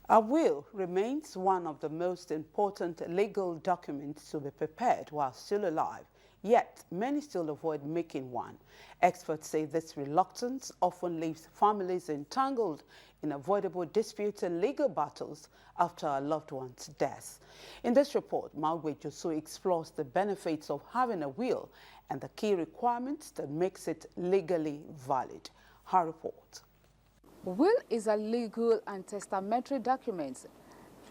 A will remains one of the most important legal documents to be prepared while still alive, yet many still avoid making one. Experts say this reluctance often leaves families entangled in avoidable disputes and legal battles after a loved one's death. In this report, Maugbe Josu explores the benefits of having a will and the key requirements that makes it legally valid. Her report. Will is a legal and testamentary document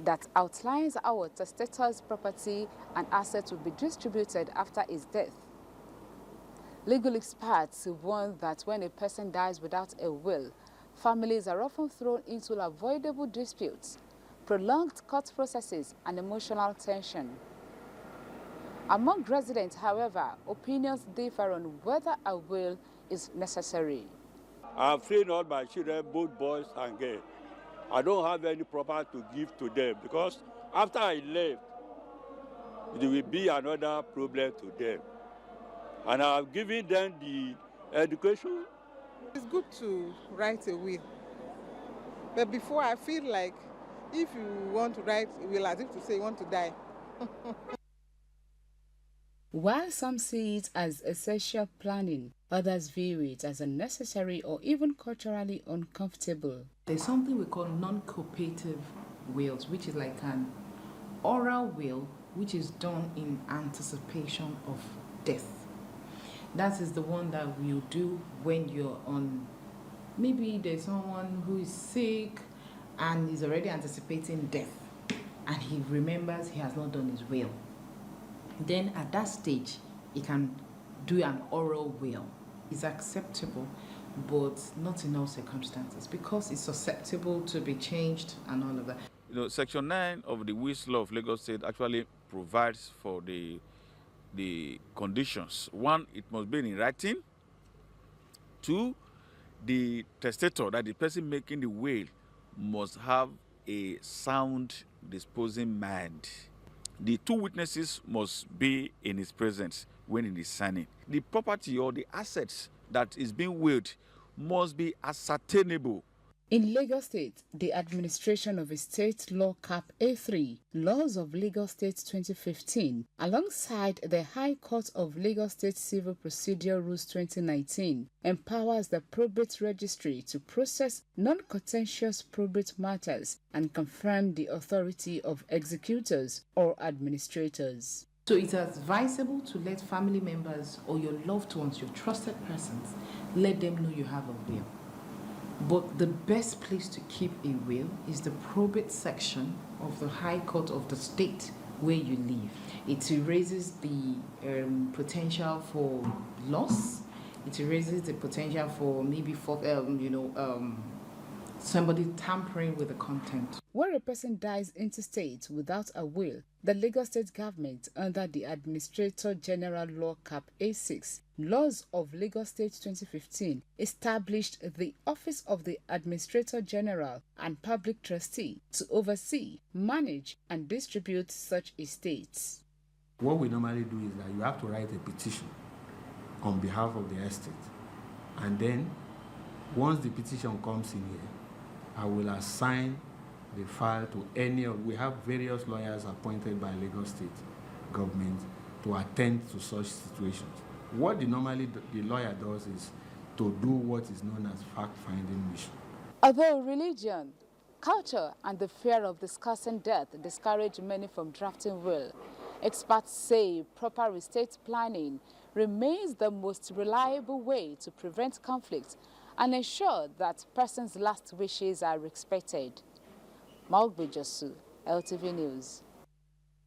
that outlines how a testator's property and assets will be distributed after his death. Legal experts warn that when a person dies without a will, families are often thrown into avoidable disputes, prolonged court processes, and emotional tension. Among residents, however, opinions differ on whether a will is necessary. I'm freeing all my children, both boys and girls. I don't have any property to give to them because after I left, there will be another problem to them. And I've given them the education. It's good to write a will. But before, I feel like if you want to write a will, as if to say you want to die. While some see it as essential planning, others view it as unnecessary or even culturally uncomfortable. There's something we call non-cooperative wills, which is like an oral will, which is done in anticipation of death. That is the one that we'll do when you're on, maybe there's someone who is sick and is already anticipating death, and he remembers he has not done his will. Then at that stage, he can do an oral will. It's acceptable, but not in all circumstances, because it's susceptible to be changed and all of that. Section 9 of the Wills Law of Lagos State actually provides for the conditions. One, it must be in writing. Two, the testator, that the person making the will, must have a sound disposing mind. The two witnesses must be in his presence when he is signing. The property or the assets that is being willed must be ascertainable. In Lagos State, the administration of a state law cap A3, Laws of Lagos State 2015, alongside the High Court of Lagos State Civil Procedure Rules 2019, empowers the probate registry to process non-contentious probate matters and confirm the authority of executors or administrators. So it's advisable to let family members or your loved ones, your trusted persons, let them know you have a will. But the best place to keep a will is the probate section of the High Court of the state where you live. It erases the potential for loss. It erases the potential for maybe somebody tampering with the content. Where a person dies interstate without a will, the Lagos State government, under the Administrator General Law Cap A6, Laws of Lagos State 2015, established the Office of the Administrator General and Public Trustee to oversee, manage, and distribute such estates. What we normally do is that you have to write a petition on behalf of the estate. And then, once the petition comes in here, I will assign the file to any of, we have various lawyers appointed by Lagos State government to attend to such situations. What the lawyer does is to do what is known as fact-finding mission. Although religion, culture, and the fear of discussing death discourage many from drafting will, experts say proper estate planning remains the most reliable way to prevent conflict and ensure that persons' last wishes are respected. Maugbe Josu, LTV News.